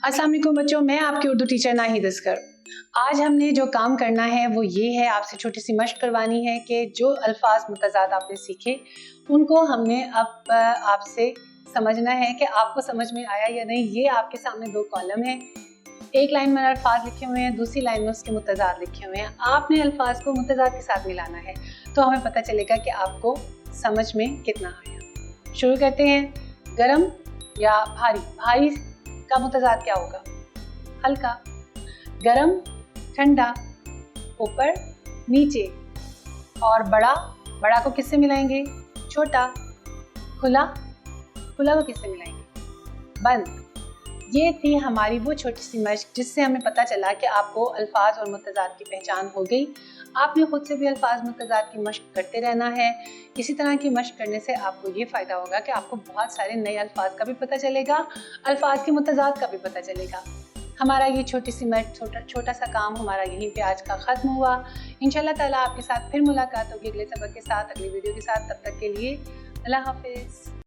अस्सलाम वालेकुम बच्चों, मैं आपकी उर्दू टीचर नाहिद असगर। आज हमने जो काम करना है वो ये है, आपसे छोटी सी मशक करवानी है कि जो अल्फाज मुतज़ाद आपने सीखे उनको हमने अब आपसे समझना है कि आपको समझ में आया या नहीं। ये आपके सामने दो कॉलम है, एक लाइन में अल्फाज लिखे हुए हैं, दूसरी लाइन में उसके मुतज़ाद लिखे हुए हैं। आपने अल्फाज को मुतज़ाद के साथ मिलाना है तो हमें पता चलेगा कि आपको समझ में कितना आया। शुरू करते हैं। गरम या भारी, भारी का मुतज़ाद क्या होगा? हल्का। गरम, ठंडा, ऊपर नीचे। और बड़ा, बड़ा को किससे मिलाएंगे? छोटा। खुला, खुला को किससे मिलाएंगे? बंद। ये थी हमारी वो छोटी सी मशक जिससे हमें पता चला कि आपको अल्फाज और मुतज़ाद की पहचान हो गई। आपने खुद से भी अल्फाज मुतज़ाद की मशक करते रहना है। इसी तरह की मशक करने से आपको ये फ़ायदा होगा कि आपको बहुत सारे नए अल्फाज का भी पता चलेगा, अल्फाज के मुतज़ाद का भी पता चलेगा। हमारा ये छोटी सी मशक, छोटा सा काम हमारा यहीं पे आज का ख़त्म हुआ। इंशाल्लाह ताला आपके साथ फिर मुलाकात होगी अगले सबक के साथ, अगली वीडियो के साथ। तब तक के लिए अल्लाह हाफिज़।